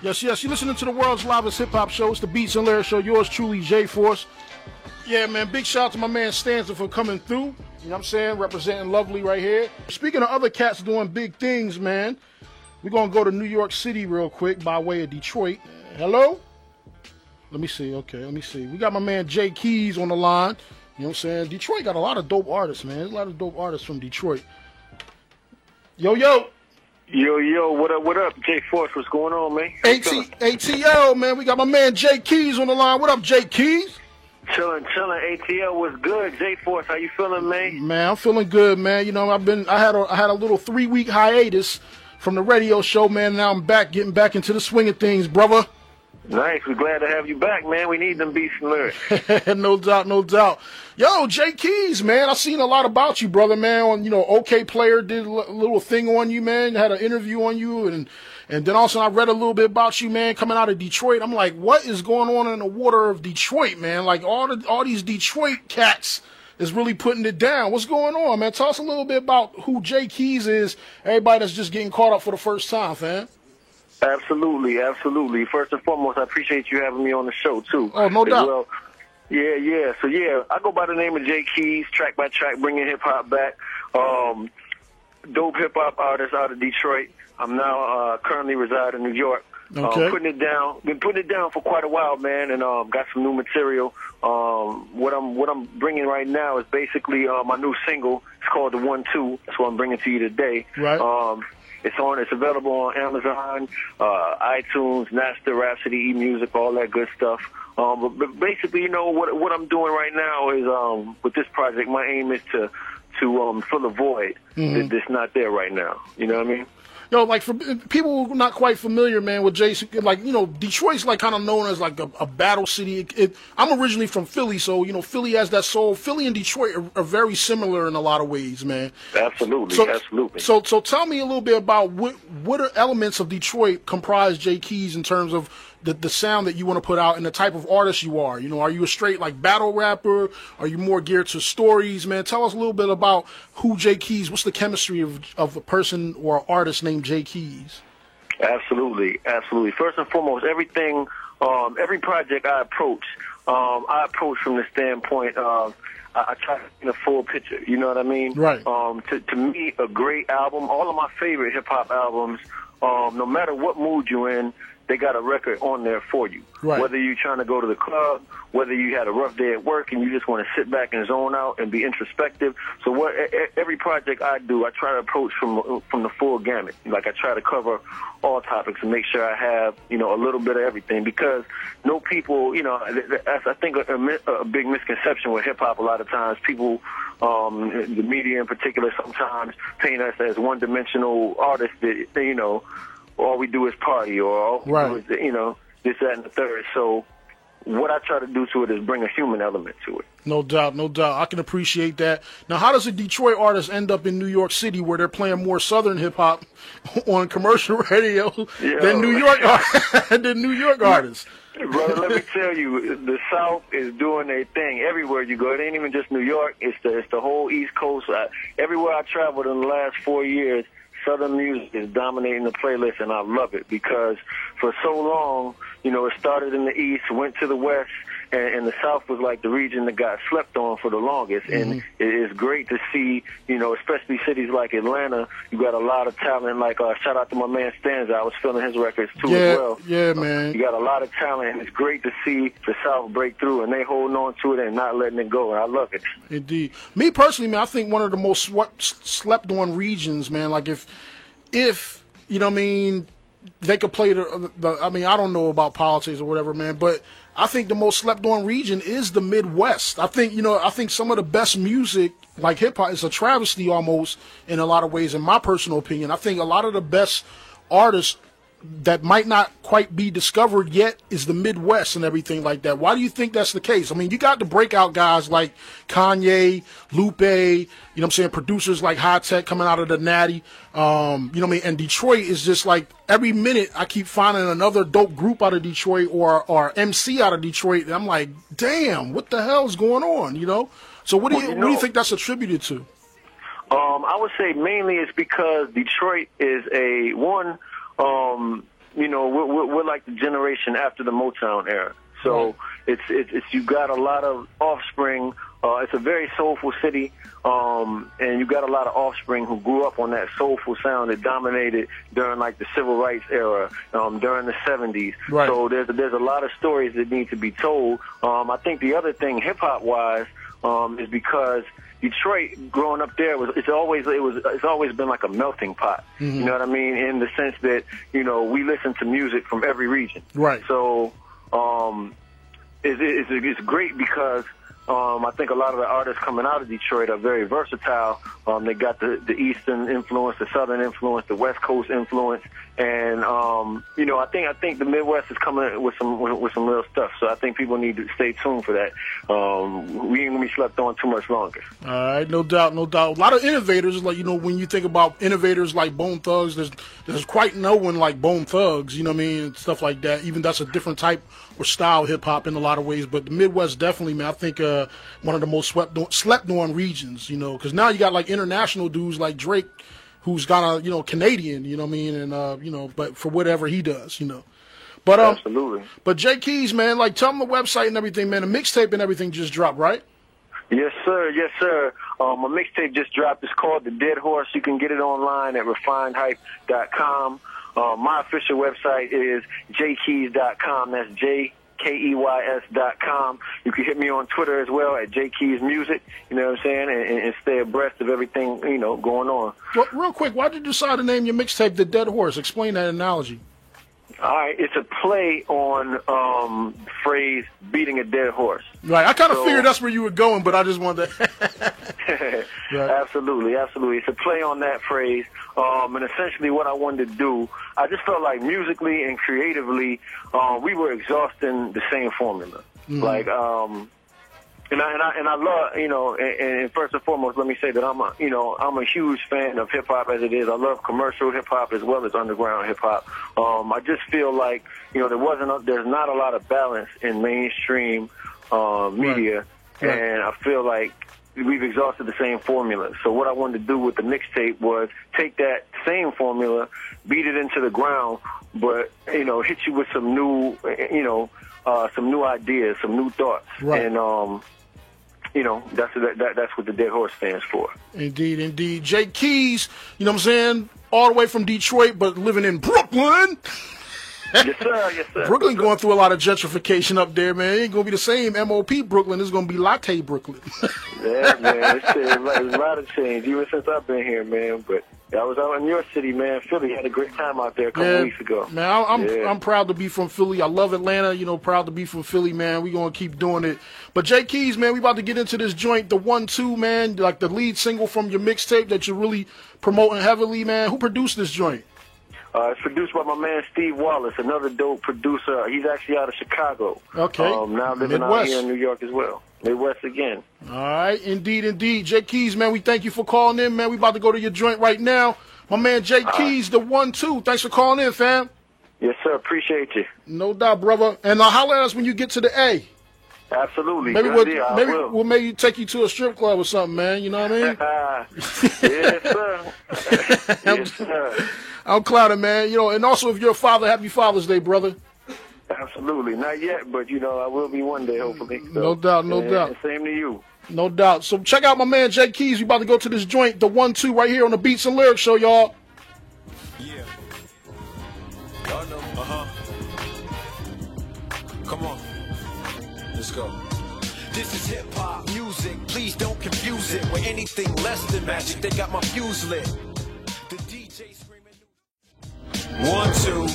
Yes, yes. You're listening to the world's livest hip-hop show. It's the Beats and Lyrics Show. Yours truly, J-Force. Yeah, man, big shout out to my man Stanza for coming through. You know what I'm saying? Representing Lovely right here. Speaking of other cats doing big things, man, we're going to go to New York City real quick by way of Detroit. Hello? Let me see. Okay, let me see. We got my man Jay Keys on the line. You know what I'm saying? Detroit got a lot of dope artists, man. There's a lot of dope artists from Detroit. Yo, yo. Yo, what up, J-Force? What's going on, man? ATL, man. We got my man Jay Keys on the line. What up, Jay Keys? Chilling. ATL was good. J-Force, how you feeling, man? Man, I'm feeling good, man. You know, I had a little 3-week hiatus from the radio show, man. Now I'm back, getting back into the swing of things, brother. Nice. We're glad to have you back, man. We need them beats and lyrics. No doubt, no doubt. Yo, Jay Keys, man. I seen a lot about you, brother, man. On, you know, OK Player did a little thing on you, man. Had an interview on you, and then also I read a little bit about you, man, coming out of Detroit. I'm like, what is going on in the water of Detroit, man? Like all these Detroit cats is really putting it down. What's going on, man? Tell us a little bit about who Jay Keys is. Everybody that's just getting caught up for the first time, fam. Absolutely. First and foremost, I appreciate you having me on the show, too. Oh, no doubt. Well. Yeah. So, I go by the name of Jay Keys, track by track, bringing hip-hop back. Dope hip-hop artist out of Detroit. I'm now currently reside in New York. Okay. Been putting it down for quite a while, man, and got some new material. What I'm bringing right now is basically my new single. It's called The 1-2. That's what I'm bringing to you today. Right. It's available on Amazon, iTunes, Napster, Rhapsody, eMusic, all that good stuff. But basically, you know, what I'm doing right now is with this project, my aim is to fill a void that's not there right now. You know what I mean? Yo, like for people who are not quite familiar, man, with Jason, like, you know, Detroit's like kind of known as like a battle city. I'm originally from Philly, so, you know, Philly has that soul. Philly and Detroit are very similar in a lot of ways, man. Absolutely. So tell me a little bit about what are elements of Detroit comprise Jay Keys in terms of the sound that you want to put out and the type of artist you are. You know, are you a straight like battle rapper? Are you more geared to stories, man? Tell us a little bit about who Jay Keys. What's the chemistry of a person or an artist named Jay Keys? Absolutely. First and foremost, every project I approach from the standpoint of I try to get a full picture. You know what I mean? Right. To me, a great album. All of my favorite hip hop albums, no matter what mood you're in, they got a record on there for you. Right. Whether you're trying to go to the club, whether you had a rough day at work and you just want to sit back and zone out and be introspective. So every project I do, I try to approach from the full gamut. Like I try to cover all topics and make sure I have, you know, a little bit of everything, because no people, you know, that's, I think a big misconception with hip hop. A lot of times people, the media in particular, sometimes paint us as one-dimensional artists that, you know, all we do is party, or all we do is, you know, this, that, and the third. So what I try to do to it is bring a human element to it. No doubt. I can appreciate that. Now, how does a Detroit artist end up in New York City, where they're playing more Southern hip hop on commercial radio than New York artists? Brother, let me tell you, the South is doing their thing everywhere you go. It ain't even just New York. It's the whole East Coast. Everywhere I traveled in the last 4 years, Southern music is dominating the playlist, and I love it, because for so long, you know, it started in the East, went to the West, and the South was like the region that got slept on for the longest. And it is great to see, you know, especially cities like Atlanta, you got a lot of talent. Like, shout out to my man Stanza. I was feeling his records too as well. Yeah, man. You got a lot of talent, and it's great to see the South break through, and they holding on to it and not letting it go, and I love it. Indeed. Me personally, man, I think one of the most slept on regions, man, like if you know what I mean, they could play I mean, I don't know about politics or whatever, man, but I think the most slept on region is the Midwest. I think some of the best music, like hip hop, is a travesty almost in a lot of ways, in my personal opinion. I think a lot of the best artists that might not quite be discovered yet is the Midwest and everything like that. Why do you think that's the case? I mean, you got the breakout guys like Kanye, Lupe, you know what I'm saying, producers like High Tech coming out of the Natty, you know what I mean, and Detroit is just like, every minute I keep finding another dope group out of Detroit or MC out of Detroit, and I'm like, damn, what the hell is going on, you know? So what do you think that's attributed to? I would say mainly it's because Detroit is we're like the generation after the Motown era. So it's you got a lot of offspring. It's a very soulful city, and you got a lot of offspring who grew up on that soulful sound that dominated during like the civil rights era, during the 70s. Right. So there's a lot of stories that need to be told. I think the other thing, hip hop wise, is because Detroit, growing up there, it's always been like a melting pot. Mm-hmm. You know what I mean? In the sense that we listen to music from every region. Right. So it's great because I think a lot of the artists coming out of Detroit are very versatile. They got the Eastern influence, the Southern influence, the West Coast influence, and I think the Midwest is coming with some real stuff. So I think people need to stay tuned for that. We ain't gonna be slept on too much longer. All right, no doubt. A lot of innovators, like when you think about innovators like Bone Thugs, there's quite no one like Bone Thugs. You know what I mean, and stuff like that. Even that's a different type or style hip hop in a lot of ways. But the Midwest definitely, man, I think one of the most slept on regions. Because now you got like international dudes like Drake, who's kind of Canadian. You know what I mean, and but for whatever he does, But Absolutely. But Jay Keys, man, like tell them the website and everything, man. The mixtape and everything just dropped, right? Yes, sir. Yes, sir. My mixtape just dropped. It's called The Dead Horse. You can get it online at refinedhype.com. My official website is jkeys.com. That's JKEYS.com. You can hit me on Twitter as well at JKeysMusic. You know what I'm saying? And stay abreast of everything, going on. Well, real quick, why did you decide to name your mixtape The Dead Horse? Explain that analogy. All right, it's a play on the phrase "beating a dead horse." Right, I kind of figured that's where you were going, but I just wanted to. Right. Absolutely. It's a play on that phrase, and essentially what I wanted to do, I just felt like musically and creatively, we were exhausting the same formula. Mm-hmm. Like, and I love, and first and foremost, let me say that I'm a huge fan of hip hop as it is. I love commercial hip hop as well as underground hip hop. I just feel like, there's not a lot of balance in mainstream media, Right. and I feel like we've exhausted the same formula. So what I wanted to do with the mixtape was take that same formula, beat it into the ground, but hit you with some new, some new ideas, some new thoughts, right. And that's what the Dead Horse stands for. Indeed. Jay Keys, you know what I'm saying? All the way from Detroit, but living in Brooklyn. Yes, sir. Brooklyn going through a lot of gentrification up there, man. It ain't going to be the same MOP Brooklyn. It's going to be Latte Brooklyn. Yeah, man. It's a lot of change, even since I've been here, man. But I was out in your city, man. Philly had a great time out there a couple weeks ago. Man, I'm proud to be from Philly. I love Atlanta, proud to be from Philly, man. We going to keep doing it. But Jay Keys, man, we about to get into this joint, the 1-2, man, like the lead single from your mixtape that you're really promoting heavily, man. Who produced this joint? It's produced by my man Steve Wallace, another dope producer. He's actually out of Chicago. Okay. Now living out here in New York as well. Midwest again. All right. Indeed. Jay Keys, man, we thank you for calling in, man. We about to go to your joint right now. My man Jay Keys, the 1-2. Thanks for calling in, fam. Yes, sir. Appreciate you. No doubt, brother. And holler at us when you get to the A. Absolutely. Maybe we'll maybe take you to a strip club or something, man. You know what I mean? Yes, sir. Yes, sir. I'm clouded, man. And also if you're a father, happy Father's Day, brother. Absolutely. Not yet, but I will be one day, hopefully. So, no doubt. Same to you. No doubt. So check out my man Jay Keys. We about to go to this joint, the 1-2, right here on the Beats and Lyrics Show, y'all. Yeah. Y'all know. Come on. Let's go. This is hip-hop music. Please don't confuse it with anything less than magic. They got my fuse lit. The DJ screaming. 1-2.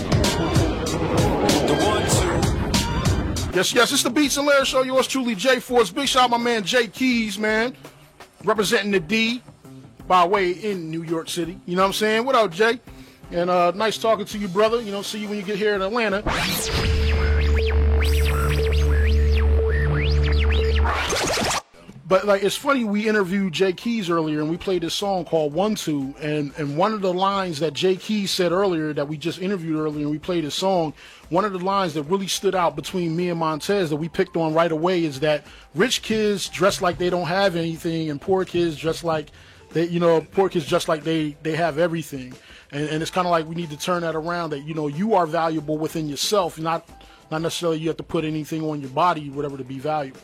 The 1-2. Yes, it's the Beats and Lyrics Show. Yours truly, Jay Force. Big shout out my man Jay Keys, man. Representing the D by way in New York City. You know what I'm saying? What up, Jay? And nice talking to you, brother. See you when you get here in Atlanta. But it's funny, we interviewed Jay Keys earlier and we played this song called 1-2, and one of the lines that Jay Keys said earlier that we just interviewed earlier and we played his song, one of the lines that really stood out between me and Montez that we picked on right away is that rich kids dress like they don't have anything and poor kids dress like poor kids just like they have everything, and it's kind of like we need to turn that around. That you are valuable within yourself, not necessarily you have to put anything on your body, whatever, to be valuable.